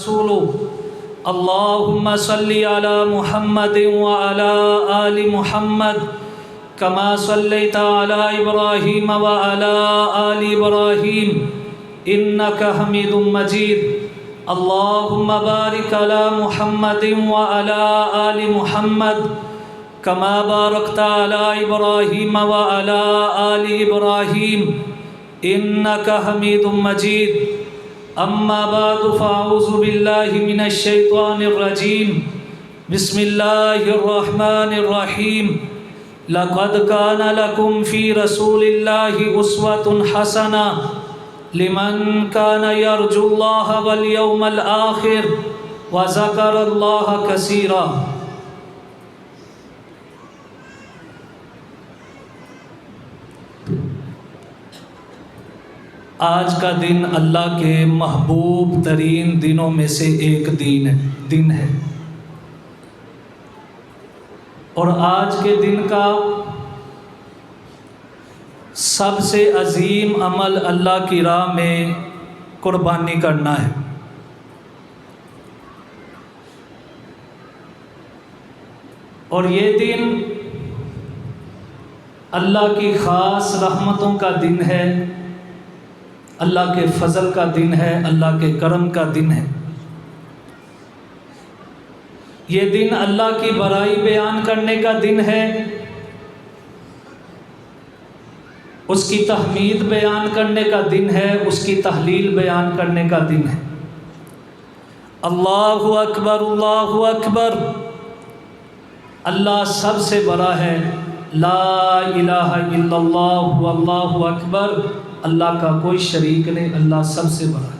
ورسوله اللهم صل على محمد وعلى آل محمد كما صليت على إبراهيم وعلى آل إبراهيم إنك حميد مجيد اللهم بارك على محمد وعلى آل محمد كما باركت على إبراهيم وعلى آل إبراهيم إنك حميد مجيد أما بعد فأعوذ بالله من الشيطان الرجيم بسم الله الرحمن الرحيم لقد كان لكم في رسول الله أسوة حسنة لمن كان يرجو الله واليوم الآخر وذكر الله كثيرا۔ آج کا دن اللہ کے محبوب ترین دنوں میں سے ایک دن ہے، اور آج کے دن کا سب سے عظیم عمل اللہ کی راہ میں قربانی کرنا ہے۔ اور یہ دن اللہ کی خاص رحمتوں کا دن ہے، اللہ کے فضل کا دن ہے، اللہ کے کرم کا دن ہے۔ یہ دن اللہ کی بڑائی بیان کرنے کا دن ہے، اس کی تحمید بیان کرنے کا دن ہے، اس کی تحلیل بیان کرنے کا دن ہے۔ اللہ اکبر اللہ اکبر، اللہ سب سے بڑا ہے، لا الہ الا اللہ واللہ اکبر، اللہ کا کوئی شریک نہیں، اللہ سب سے بڑا ہے۔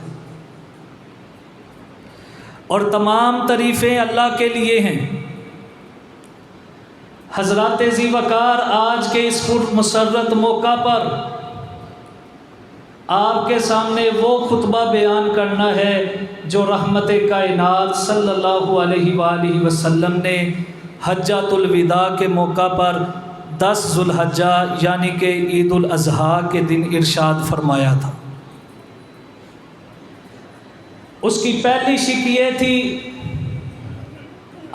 اور تمام تعریفیں اللہ کے لیے ہیں۔ حضرات ذی وقار آج کے اس مسرت موقع پر آپ کے سامنے وہ خطبہ بیان کرنا ہے جو رحمت کائنات صلی اللہ علیہ وآلہ وسلم نے حجۃ الوداع کے موقع پر 10 ذو الحجہ یعنی کہ عید الاضحیٰ کے دن ارشاد فرمایا تھا۔ اس کی پہلی شک یہ تھی،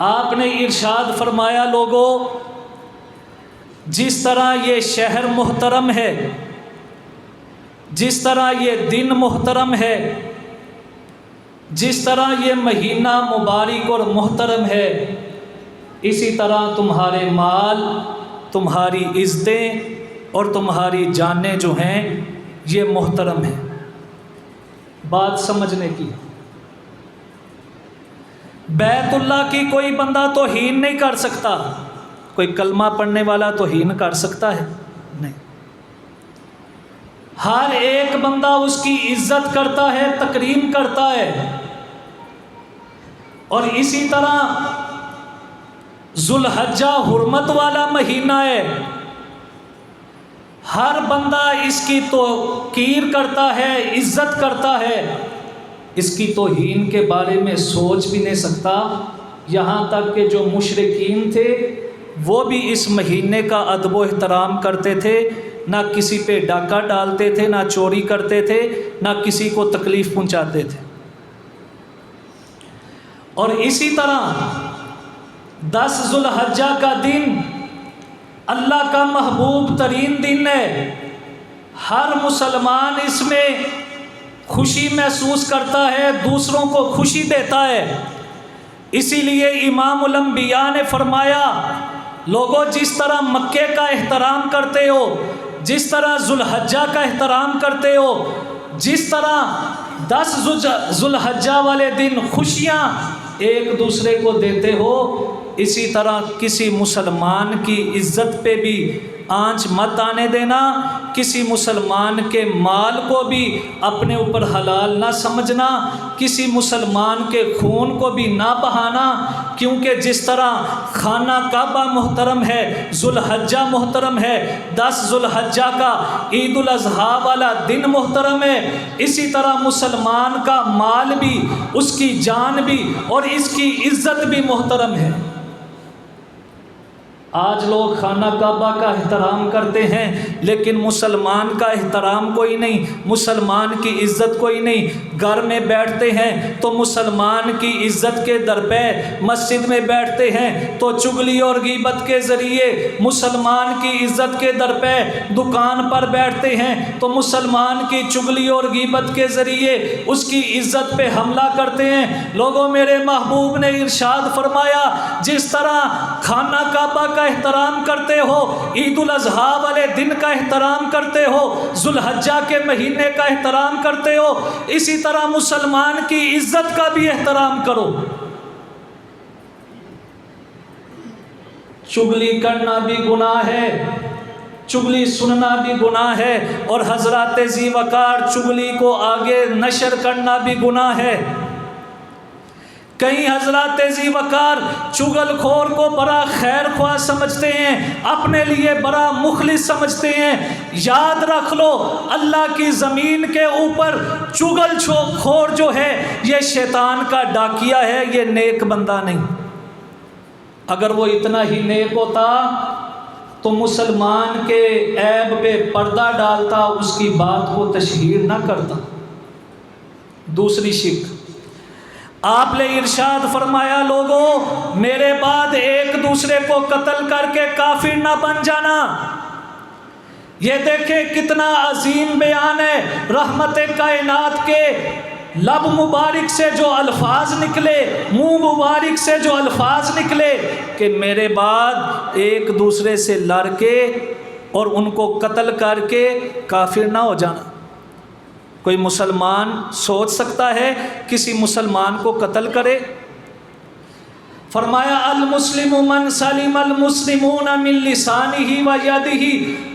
آپ نے ارشاد فرمایا لوگوں، جس طرح یہ شہر محترم ہے، جس طرح یہ دن محترم ہے، جس طرح یہ مہینہ مبارک اور محترم ہے، اسی طرح تمہارے مال، تمہاری عزتیں اور تمہاری جانیں جو ہیں یہ محترم ہیں۔ بات سمجھنے کی، بیت اللہ کی کوئی بندہ توہین نہیں کر سکتا، کوئی کلمہ پڑھنے والا توہین کر سکتا ہے؟ نہیں۔ ہر ایک بندہ اس کی عزت کرتا ہے، تکریم کرتا ہے، اور اسی طرح ذو الحجہ حرمت والا مہینہ ہے، ہر بندہ اس کی توقیر کرتا ہے، عزت کرتا ہے، اس کی توہین کے بارے میں سوچ بھی نہیں سکتا۔ یہاں تک کہ جو مشرکین تھے وہ بھی اس مہینے کا ادب و احترام کرتے تھے، نہ کسی پہ ڈاکہ ڈالتے تھے، نہ چوری کرتے تھے، نہ کسی کو تکلیف پہنچاتے تھے۔ اور اسی طرح 10 ذو الحجہ کا دن اللہ کا محبوب ترین دن ہے، ہر مسلمان اس میں خوشی محسوس کرتا ہے، دوسروں کو خوشی دیتا ہے۔ اسی لیے امام الانبیاء نے فرمایا، لوگوں جس طرح مکے کا احترام کرتے ہو، جس طرح ذو الحجہ کا احترام کرتے ہو، جس طرح 10 ذو الحجہ والے دن خوشیاں ایک دوسرے کو دیتے ہو، اسی طرح کسی مسلمان کی عزت پہ بھی آنچ مت آنے دینا، کسی مسلمان کے مال کو بھی اپنے اوپر حلال نہ سمجھنا، کسی مسلمان کے خون کو بھی نہ بہانا، کیونکہ جس طرح خانہ کعبہ محترم ہے، ذو الحجہ محترم ہے، 10 ذو الحجہ کا عید الاضحیٰ والا دن محترم ہے، اسی طرح مسلمان کا مال بھی، اس کی جان بھی اور اس کی عزت بھی محترم ہے۔ آج لوگ خانہ کعبہ کا احترام کرتے ہیں لیکن مسلمان کا احترام کوئی نہیں، مسلمان کی عزت کوئی نہیں۔ گھر میں بیٹھتے ہیں تو مسلمان کی عزت کے درپے، مسجد میں بیٹھتے ہیں تو چغلی اور غیبت کے ذریعے مسلمان کی عزت کے درپے، دکان پر بیٹھتے ہیں تو مسلمان کی چغلی اور غیبت کے ذریعے اس کی عزت پہ حملہ کرتے ہیں۔ لوگوں، میرے محبوب نے ارشاد فرمایا، جس طرح خانہ کعبہ کا احترام کرتے ہو، عید الاضحیٰ والے دن کا احترام کرتے ہو، ذوالحجہ کے مہینے کا احترام کرتے ہو، اسی طرح مسلمان کی عزت کا بھی احترام کرو۔ چغلی کرنا بھی گناہ ہے، چغلی سننا بھی گناہ ہے، اور حضرات ذی وقار چغلی کو آگے نشر کرنا بھی گناہ ہے۔ کئی حضرات ذی وقار چغل خور کو بڑا خیر خواہ سمجھتے ہیں، اپنے لیے بڑا مخلص سمجھتے ہیں۔ یاد رکھ لو، اللہ کی زمین کے اوپر چغل خور جو ہے یہ شیطان کا ڈاکیا ہے، یہ نیک بندہ نہیں۔ اگر وہ اتنا ہی نیک ہوتا تو مسلمان کے عیب پہ پردہ ڈالتا، اس کی بات کو تشہیر نہ کرتا۔ دوسری شک، آپ نے ارشاد فرمایا، لوگوں میرے بعد ایک دوسرے کو قتل کر کے کافر نہ بن جانا۔ یہ دیکھیں کتنا عظیم بیان ہے، رحمت کائنات کے لب مبارک سے جو الفاظ نکلے، منہ مبارک سے جو الفاظ نکلے کہ میرے بعد ایک دوسرے سے لڑ کے اور ان کو قتل کر کے کافر نہ ہو جانا۔ کوئی مسلمان سوچ سکتا ہے کسی مسلمان کو قتل کرے؟ فرمایا المسلم من سلم المسلمون من لسانہ و یدہ،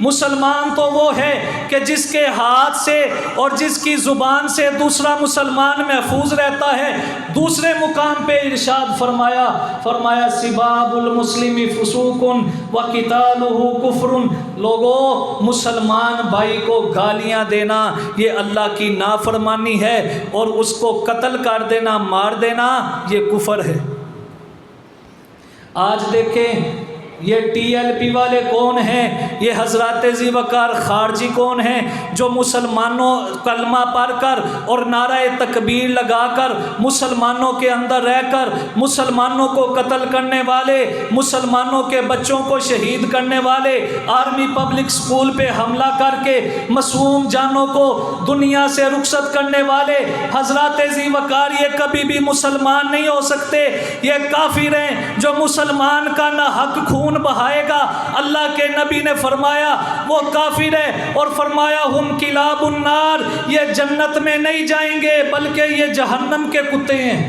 مسلمان تو وہ ہے کہ جس کے ہاتھ سے اور جس کی زبان سے دوسرا مسلمان محفوظ رہتا ہے۔ دوسرے مقام پہ ارشاد فرمایا سباب المسلم فسوق و قتالہ کفر، لوگوں مسلمان بھائی کو گالیاں دینا یہ اللہ کی نافرمانی ہے، اور اس کو قتل کر دینا، مار دینا، یہ کفر ہے۔ آج دیکھیں یہ ٹی ایل پی والے کون ہیں، یہ حضرات ذی وقار خارجی کون ہیں جو مسلمانوں کلمہ پڑھ کر اور نعرہ تکبیر لگا کر مسلمانوں کے اندر رہ کر مسلمانوں کو قتل کرنے والے، مسلمانوں کے بچوں کو شہید کرنے والے، آرمی پبلک سکول پہ حملہ کر کے معصوم جانوں کو دنیا سے رخصت کرنے والے حضرات ذی وقار، یہ کبھی بھی مسلمان نہیں ہو سکتے۔ یہ کافر ہیں جو مسلمان کا نہ حق خون بہائے گا۔ اللہ کے نبی نے فرمایا وہ کافر ہے، اور فرمایا ہم کلاب النار، یہ جنت میں نہیں جائیں گے بلکہ یہ جہنم کے کتے ہیں۔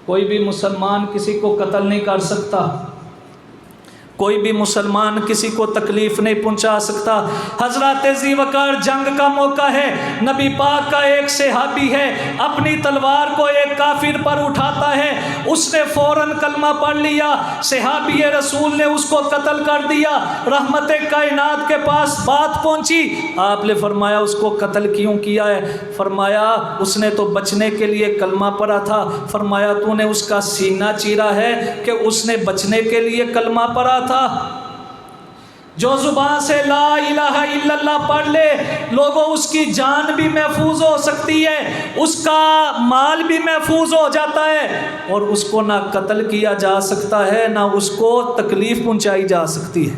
کوئی بھی مسلمان کسی کو قتل نہیں کر سکتا، کوئی بھی مسلمان کسی کو تکلیف نہیں پہنچا سکتا۔ حضرات ذی وقار جنگ کا موقع ہے، نبی پاک کا ایک صحابی ہے، اپنی تلوار کو ایک کافر پر اٹھاتا ہے، اس نے فوراً کلمہ پڑھ لیا، صحابی رسول نے اس کو قتل کر دیا۔ رحمت کائنات کے پاس بات پہنچی، آپ نے فرمایا اس کو قتل کیوں کیا ہے؟ فرمایا اس نے تو بچنے کے لیے کلمہ پڑھا تھا۔ فرمایا تو نے اس کا سینہ چیرا ہے کہ اس نے بچنے کے لیے کلمہ پڑھا تھا؟ جو زبان سے لا الہ الا اللہ پڑھ لے، لوگوں اس کی جان بھی محفوظ ہو سکتی ہے، اس کا مال بھی محفوظ ہو جاتا ہے، اور اس کو نہ قتل کیا جا سکتا ہے نہ اس کو تکلیف پہنچائی جا سکتی ہے۔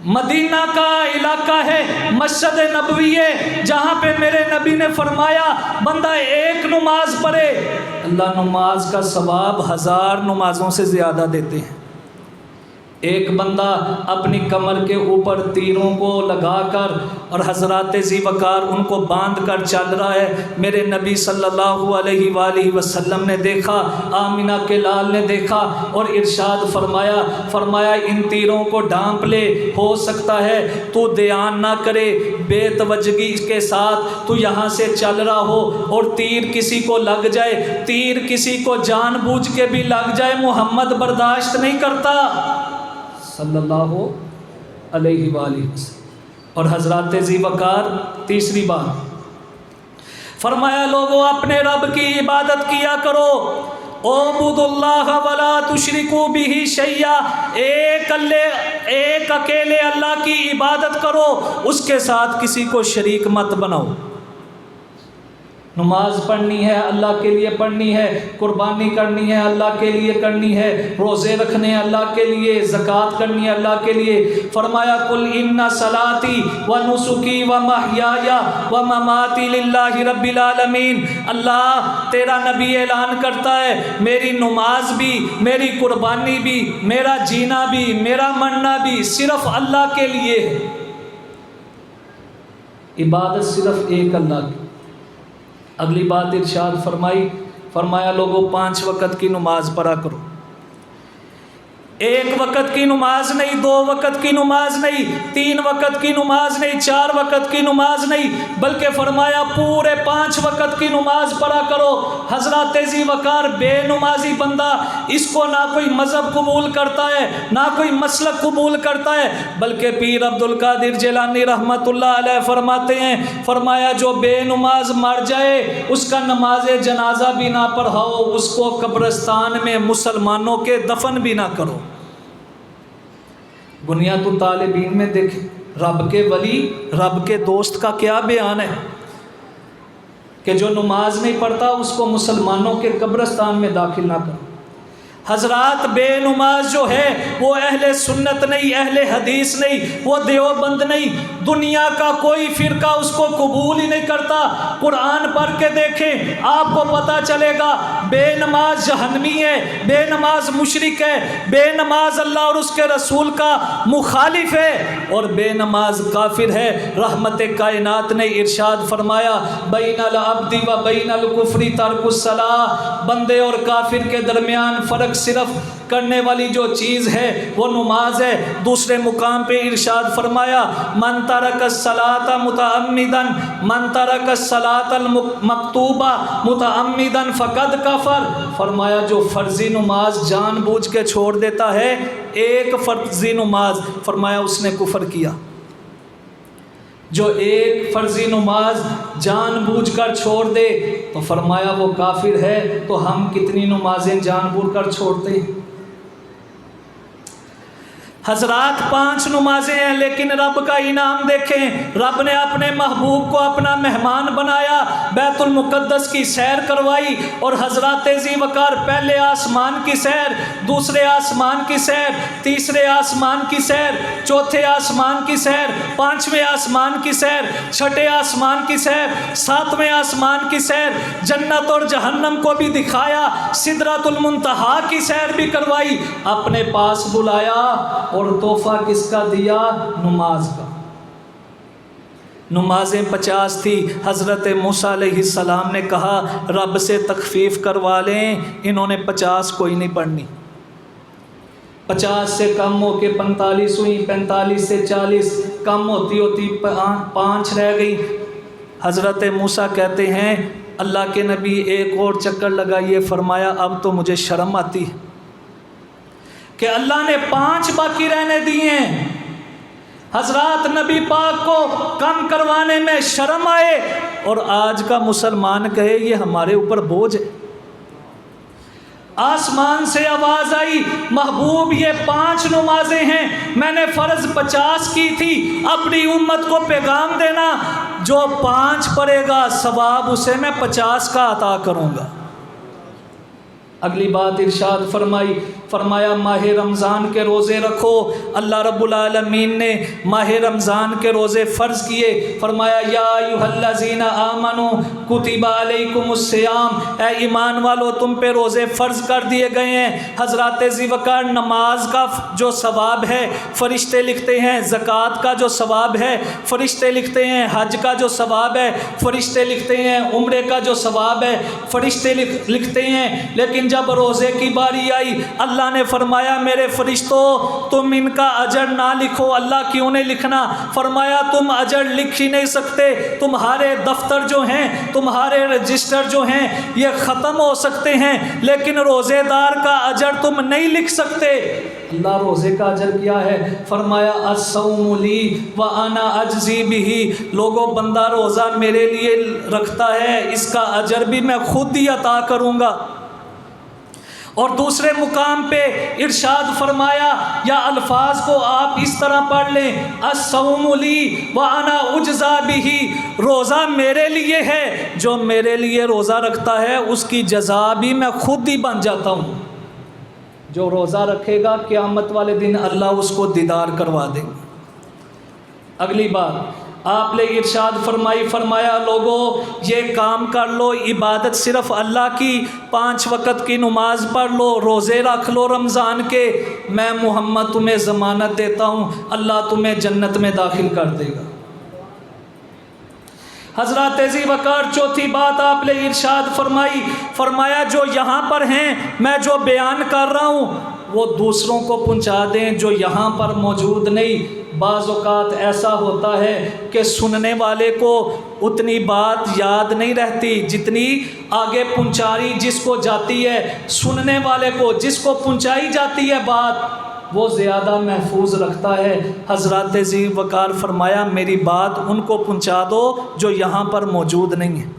مدینہ کا علاقہ ہے، مسجد نبوی ہے، جہاں پہ میرے نبی نے فرمایا بندہ ایک نماز پڑھے، اللہ نماز کا ثواب 1000 نمازوں سے زیادہ دیتے ہیں۔ ایک بندہ اپنی کمر کے اوپر تیروں کو لگا کر اور حضرات ذی وقار ان کو باندھ کر چل رہا ہے، میرے نبی صلی اللہ علیہ وآلہ وسلم نے دیکھا، آمینہ کے لال نے دیکھا، اور ارشاد فرمایا ان تیروں کو ڈھانپ لے، ہو سکتا ہے تو دھیان نہ کرے، بے توجہی کے ساتھ تو یہاں سے چل رہا ہو اور تیر کسی کو لگ جائے، تیر کسی کو جان بوجھ کے بھی لگ جائے، محمد برداشت نہیں کرتا صلی اللہ علیہ وآلہ وسلم۔ اور حضرات ذی وقار تیسری بات فرمایا، لوگوں اپنے رب کی عبادت کیا کرو، اعبدوا اللہ ولا تشرکوا بہ شیئا، ایک اکیلے اللہ کی عبادت کرو، اس کے ساتھ کسی کو شریک مت بناؤ۔ نماز پڑھنی ہے اللہ کے لیے پڑھنی ہے، قربانی کرنی ہے اللہ کے لیے کرنی ہے، روزے رکھنے ہیں اللہ کے لیے، زکوٰۃ کرنی ہے اللہ کے لیے۔ فرمایا قل ان صلاتی و نسکی و محیای و مماتی للہ رب العالمین۔ اللہ تیرا نبی اعلان کرتا ہے میری نماز بھی، میری قربانی بھی، میرا جینا بھی، میرا مرنا بھی صرف اللہ کے لیے ہے۔ عبادت صرف ایک اللہ کی۔ اگلی بات ارشاد فرمایا لوگوں 5 وقت کی نماز پڑھا کرو، 1 وقت کی نماز نہیں، 2 وقت کی نماز نہیں، 3 وقت کی نماز نہیں، 4 وقت کی نماز نہیں، بلکہ فرمایا پورے 5 وقت کی نماز پڑھا کرو۔ حضرات ذی وقار بے نمازی بندہ، اس کو نہ کوئی مذہب قبول کرتا ہے نہ کوئی مسلک قبول کرتا ہے، بلکہ پیر عبد القادر جیلانی رحمۃ اللہ علیہ فرماتے ہیں، فرمایا جو بے نماز مر جائے اس کا نماز جنازہ بھی نہ پڑھاؤ، اس کو قبرستان میں مسلمانوں کے دفن بھی نہ کرو۔ بنیاد الطالبین میں دیکھیں رب کے ولی، رب کے دوست کا کیا بیان ہے کہ جو نماز نہیں پڑھتا اس کو مسلمانوں کے قبرستان میں داخل نہ کرو۔ حضرات بے نماز جو ہے وہ اہل سنت نہیں، اہل حدیث نہیں، وہ دیوبند نہیں، دنیا کا کوئی فرقہ اس کو قبول ہی نہیں کرتا۔ قرآن پڑھ کے دیکھیں آپ کو پتہ چلے گا بے نماز جہنمی ہے، بے نماز مشرک ہے، بے نماز اللہ اور اس کے رسول کا مخالف ہے، اور بے نماز کافر ہے۔ رحمت کائنات نے ارشاد فرمایا بین العبد و بین الکفر ترک الصلاۃ، بندے اور کافر کے درمیان فرق صرف کرنے والی جو چیز ہے وہ نماز ہے۔ دوسرے مقام پہ ارشاد فرمایا من ترک الصلاۃ متعمدا، من ترک الصلاۃ المکتوبہ متعمدا فقد کفر۔ فرمایا جو فرضی نماز جان بوجھ کے چھوڑ دیتا ہے، ایک فرضی نماز، فرمایا اس نے کفر کیا۔ جو ایک فرضی نماز جان بوجھ کر چھوڑ دے تو فرمایا وہ کافر ہے۔ تو ہم کتنی نمازیں جان بوجھ کر چھوڑتے ہیں؟ حضرات 5 نمازیں ہیں، لیکن رب کا انعام دیکھیں، رب نے اپنے محبوب کو اپنا مہمان بنایا، بیت المقدس کی سیر کروائی، اور حضرات ذی وقار پہلے آسمان کی سیر، دوسرے آسمان کی سیر، تیسرے آسمان کی سیر، چوتھے آسمان کی سیر، 5ویں آسمان کی سیر، 6ٹھے آسمان کی سیر، 7ویں آسمان کی سیر، جنت اور جہنم کو بھی دکھایا، سدرۃ المنتہا کی سیر بھی کروائی، اپنے پاس بلایا، اور تحفہ کس کا دیا؟ نماز کا۔ نمازیں 50 تھی۔ حضرت موسیٰ علیہ السلام نے کہا رب سے تخفیف کروا لیں، انہوں نے 50 کوئی نہیں پڑھنی، 50 سے کم ہو کے 45 ہوئی، 45 سے 40، کم ہوتی ہوتی 5 رہ گئی۔ حضرت موسیٰ کہتے ہیں اللہ کے نبی ایک اور چکر لگائیے، فرمایا اب تو مجھے شرم آتی ہے کہ اللہ نے 5 باقی رہنے دیے ہیں۔ حضرات نبی پاک کو کم کروانے میں شرم آئے، اور آج کا مسلمان کہے یہ ہمارے اوپر بوجھ ہے۔ آسمان سے آواز آئی محبوب یہ 5 نمازیں ہیں، میں نے فرض 50 کی تھی، اپنی امت کو پیغام دینا جو 5 پڑھے گا ثواب اسے میں 50 کا عطا کروں گا۔ اگلی بات ارشاد فرمایا ماہ رمضان کے روزے رکھو۔ اللہ رب العالمین نے ماہ رمضان کے روزے فرض کیے، فرمایا یا ایھا الذین آمنوا کتب علیکم الصیام، اے ایمان والو تم پہ روزے فرض کر دیے گئے ہیں۔ حضرات ذی وقار نماز کا جو ثواب ہے فرشتے لکھتے ہیں، زکوٰۃ کا جو ثواب ہے فرشتے لکھتے ہیں، حج کا جو ثواب ہے فرشتے لکھتے ہیں، عمرے کا جو ثواب ہے فرشتے لکھتے ہیں، لیکن جب روزے کی باری آئی اللہ نے فرمایا میرے فرشتوں تم ان کا اجر نہ لکھو۔ اللہ کیوں نہیں لکھنا؟ فرمایا تم اجر لکھ ہی نہیں سکتے، تمہارے دفتر جو ہیں، تمہارے رجسٹر جو ہیں یہ ختم ہو سکتے ہیں، لیکن روزے دار کا اجر تم نہیں لکھ سکتے۔ اللہ روزے کا اجر کیا ہے؟ فرمایا الصوم لی وانا اجزی بہ، لوگوں بندہ روزہ میرے لیے رکھتا ہے، اس کا اجر بھی میں خود ہی عطا کروں گا۔ اور دوسرے مقام پہ ارشاد فرمایا یا الفاظ کو آپ اس طرح پڑھ لیں، الصوم لی وانا اجزا بہ، روزہ میرے لیے ہے، جو میرے لیے روزہ رکھتا ہے اس کی جزا بھی میں خود ہی بن جاتا ہوں۔ جو روزہ رکھے گا قیامت والے دن اللہ اس کو دیدار کروا دیں گے۔ اگلی بات آپ نے ارشاد فرمایا لوگوں یہ کام کر لو، عبادت صرف اللہ کی، 5 وقت کی نماز پڑھ لو، روزے رکھ لو رمضان کے، میں محمد تمہیں ضمانت دیتا ہوں اللہ تمہیں جنت میں داخل کر دے گا۔ حضرات ذی وقار چوتھی بات آپ نے ارشاد فرمایا جو یہاں پر ہیں میں جو بیان کر رہا ہوں وہ دوسروں کو پہنچا دیں جو یہاں پر موجود نہیں۔ بعض اوقات ایسا ہوتا ہے کہ سننے والے کو اتنی بات یاد نہیں رہتی جتنی آگے پہنچائی جس کو جاتی ہے، سننے والے کو جس کو پہنچائی جاتی ہے بات وہ زیادہ محفوظ رکھتا ہے۔ حضرات ذی وقار فرمایا میری بات ان کو پہنچا دو جو یہاں پر موجود نہیں ہیں۔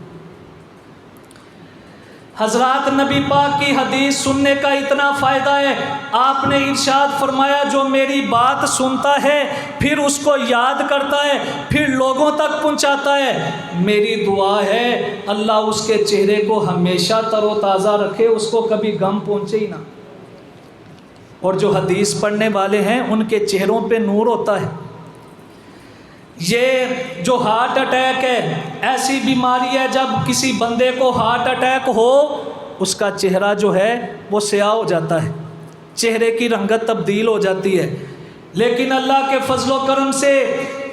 حضرات نبی پاک کی حدیث سننے کا اتنا فائدہ ہے، آپ نے ارشاد فرمایا جو میری بات سنتا ہے پھر اس کو یاد کرتا ہے پھر لوگوں تک پہنچاتا ہے، میری دعا ہے اللہ اس کے چہرے کو ہمیشہ تر و تازہ رکھے، اس کو کبھی غم پہنچے ہی نہ۔ اور جو حدیث پڑھنے والے ہیں ان کے چہروں پہ نور ہوتا ہے۔ یہ جو ہارٹ اٹیک ہے ایسی بیماری ہے جب کسی بندے کو ہارٹ اٹیک ہو اس کا چہرہ جو ہے وہ سیاہ ہو جاتا ہے، چہرے کی رنگت تبدیل ہو جاتی ہے، لیکن اللہ کے فضل و کرم سے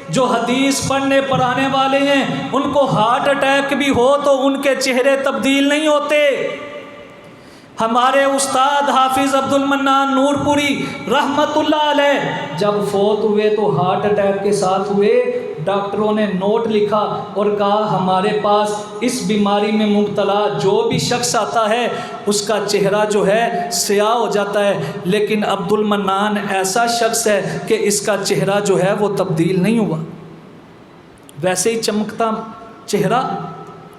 جو حدیث پڑھنے پڑھانے والے ہیں ان کو ہارٹ اٹیک بھی ہو تو ان کے چہرے تبدیل نہیں ہوتے۔ ہمارے استاد حافظ عبد المنان نور پوری رحمت اللہ علیہ جب فوت ہوئے تو ہارٹ اٹیک کے ساتھ ہوئے، ڈاکٹروں نے نوٹ لکھا اور کہا ہمارے پاس اس بیماری میں مبتلا جو بھی شخص آتا ہے اس کا چہرہ جو ہے سیاہ ہو جاتا ہے، لیکن عبد المنان ایسا شخص ہے کہ اس کا چہرہ جو ہے وہ تبدیل نہیں ہوا، ویسے ہی چمکتا چہرہ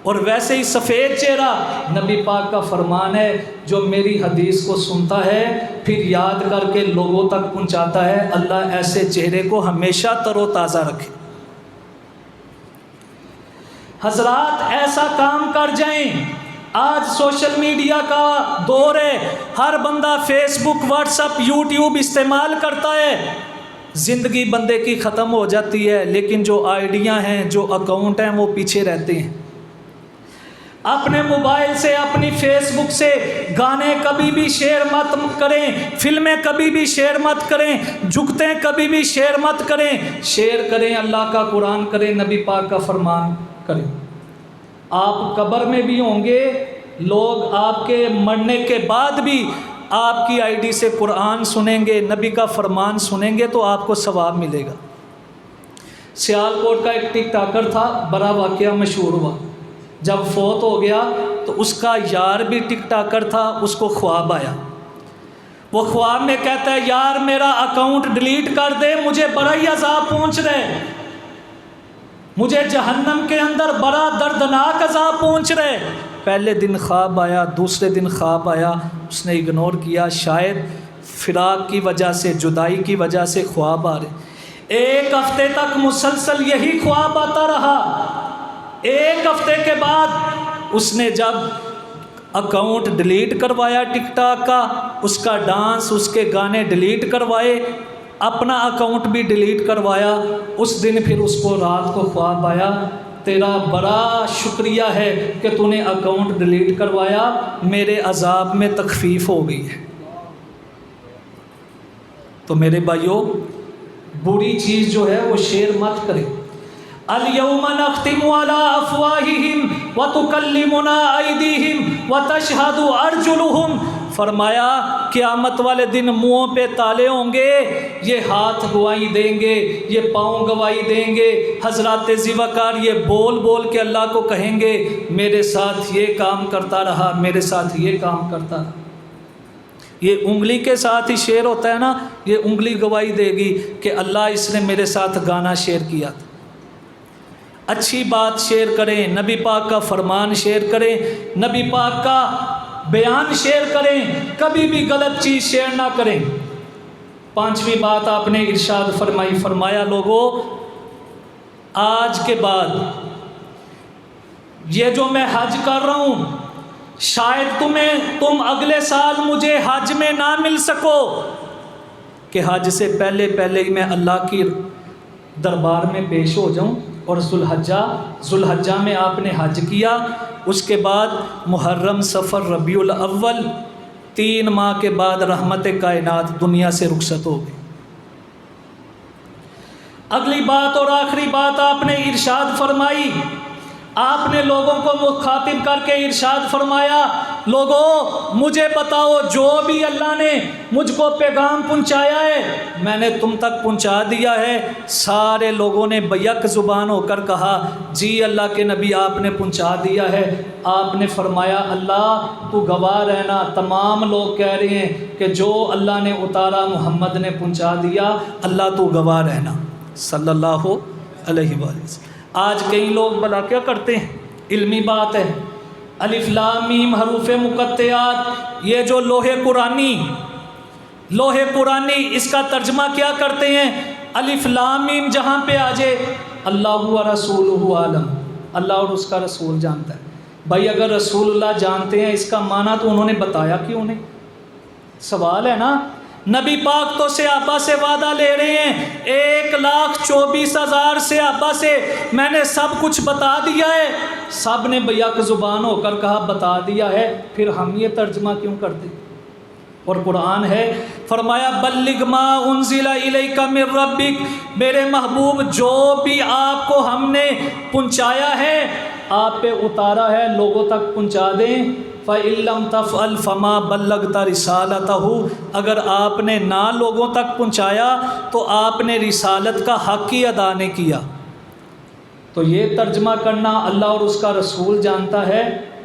اور ویسے ہی سفید چہرہ۔ نبی پاک کا فرمان ہے جو میری حدیث کو سنتا ہے پھر یاد کر کے لوگوں تک پہنچاتا ہے اللہ ایسے چہرے کو ہمیشہ تر و تازہ رکھے۔ حضرات ایسا کام کر جائیں، آج سوشل میڈیا کا دور ہے، ہر بندہ فیس بک واٹس ایپ یوٹیوب استعمال کرتا ہے، زندگی بندے کی ختم ہو جاتی ہے، لیکن جو آئیڈیاں ہیں جو اکاؤنٹ ہیں وہ پیچھے رہتے ہیں۔ اپنے موبائل سے اپنی فیس بک سے گانے کبھی بھی شیئر مت کریں، فلمیں کبھی بھی شیئر مت کریں، جگتیں کبھی بھی شیئر مت کریں، شیئر کریں اللہ کا قرآن کریں، نبی پاک کا فرمان کریں۔ آپ قبر میں بھی ہوں گے، لوگ آپ کے مرنے کے بعد بھی آپ کی آئی ڈی سے قرآن سنیں گے، نبی کا فرمان سنیں گے تو آپ کو ثواب ملے گا۔ سیالکوٹ کا ایک ٹک ٹاکر تھا، بڑا واقعہ مشہور ہوا، جب فوت ہو گیا تو اس کا یار بھی ٹک ٹاکر تھا، اس کو خواب آیا، وہ خواب میں کہتا ہے یار میرا اکاؤنٹ ڈیلیٹ کر دے، مجھے بڑا ہی عذاب پہنچ رہے، مجھے جہنم کے اندر بڑا دردناک عذاب پہنچ رہے۔ پہلے دن خواب آیا، دوسرے دن خواب آیا، اس نے اگنور کیا، شاید فراق کی وجہ سے، جدائی کی وجہ سے خواب آ رہے۔ 1 ہفتے تک مسلسل یہی خواب آتا رہا۔ 1 ہفتے کے بعد اس نے جب اکاؤنٹ ڈیلیٹ کروایا ٹک ٹاک کا، اس کا ڈانس، اس کے گانے ڈیلیٹ کروائے، اپنا اکاؤنٹ بھی ڈیلیٹ کروایا، اس دن پھر اس کو رات کو خواب آیا تیرا بڑا شکریہ ہے کہ تو نے اکاؤنٹ ڈیلیٹ کروایا، میرے عذاب میں تخفیف ہو گئی ہے۔ تو میرے بھائیوں بری چیز جو ہے وہ شیئر مت کرے۔ اليوم نختم على افواههم وتكلمنا ايديهم وتشهد ارجلهم، فرمایا قیامت والے دن منہوں پہ تالے ہوں گے، یہ ہاتھ گواہی دیں گے، یہ پاؤں گواہی دیں گے۔ حضرات ذی وقار یہ بول بول کے اللہ کو کہیں گے میرے ساتھ یہ کام کرتا رہا، میرے ساتھ یہ کام کرتا رہا۔ یہ انگلی کے ساتھ ہی شیئر ہوتا ہے نا، یہ انگلی گواہی دے گی کہ اللہ اس نے میرے ساتھ گانا شیئر کیا تھا۔ اچھی بات شیئر کریں، نبی پاک کا فرمان شیئر کریں، نبی پاک کا بیان شیئر کریں، کبھی بھی غلط چیز شیئر نہ کریں۔ پانچویں بات آپ نے ارشاد فرمائی، فرمایا لوگوں آج کے بعد یہ جو میں حج کر رہا ہوں، شاید تم اگلے سال مجھے حج میں نہ مل سکو، کہ حج سے پہلے ہی میں اللہ کی دربار میں پیش ہو جاؤں، اور ذوالحجہ میں آپ نے حج کیا، اس کے بعد محرم، صفر، ربیع الاول، 3 ماہ کے بعد رحمت کائنات دنیا سے رخصت ہو گئی۔ اگلی بات اور آخری بات آپ نے ارشاد فرمائی، آپ نے لوگوں کو مخاطب کر کے ارشاد فرمایا، لوگوں مجھے بتاؤ جو بھی اللہ نے مجھ کو پیغام پہنچایا ہے میں نے تم تک پہنچا دیا ہے۔ سارے لوگوں نے بیک زبان ہو کر کہا جی اللہ کے نبی آپ نے پہنچا دیا ہے۔ آپ نے فرمایا اللہ تو گواہ رہنا، تمام لوگ کہہ رہے ہیں کہ جو اللہ نے اتارا محمد نے پہنچا دیا، اللہ تو گواہ رہنا صلی اللہ علیہ وسلم۔ آج کئی لوگ بلا کیا کرتے ہیں، علمی بات ہے، الف لام میم حروف مقطعات، یہ جو لوح قرآنی اس کا ترجمہ کیا کرتے ہیں، الف لام میم جہاں پہ آ جائے اللہ و رسولہ عالم، اللہ اور اس کا رسول جانتا ہے۔ بھائی اگر رسول اللہ جانتے ہیں اس کا معنی تو انہوں نے بتایا کیوں نہیں؟ سوال ہے نا۔ نبی پاک تو صحابہ سے وعدہ لے رہے ہیں 1,24,000 صحابہ سے میں نے سب کچھ بتا دیا ہے، سب نے بیک زبان ہو کر کہا بتا دیا ہے، پھر ہم یہ ترجمہ کیوں کرتے؟ اور قرآن ہے، فرمایا بلغ ما انزل الیک من ربک، میرے محبوب جو بھی آپ کو ہم نے پہنچایا ہے، آپ پہ اتارا ہے، لوگوں تک پہنچا دیں۔ فَإِن لَّمْ تَفْعَلْ فَمَا بَلَّغْتَ رِسَالَتَهُ، اگر آپ نے نہ لوگوں تک پہنچایا تو آپ نے رسالت کا حق ہی ادا نہیں کیا۔ تو یہ ترجمہ کرنا اللہ اور اس کا رسول جانتا ہے،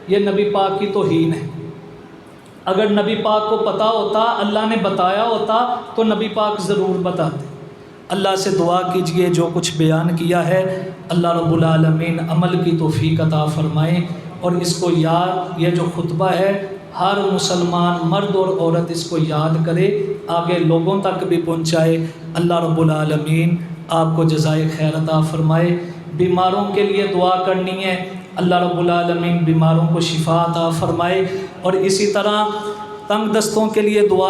یہ نبی پاک کی توہین ہے۔ اگر نبی پاک کو پتہ ہوتا، اللہ نے بتایا ہوتا تو نبی پاک ضرور بتاتے۔ اللہ سے دعا کیجئے جو کچھ بیان کیا ہے اللہ رب العالمین عمل کی توفیق عطا فرمائے، اور اس کو یاد، یہ جو خطبہ ہے ہر مسلمان مرد اور عورت اس کو یاد کرے، آگے لوگوں تک بھی پہنچائے۔ اللہ رب العالمین آپ کو جزائے خیر عطا فرمائے۔ بیماروں کے لیے دعا کرنی ہے، اللہ رب العالمین بیماروں کو شفا عطا فرمائے، اور اسی طرح تنگ دستوں کے لیے دعا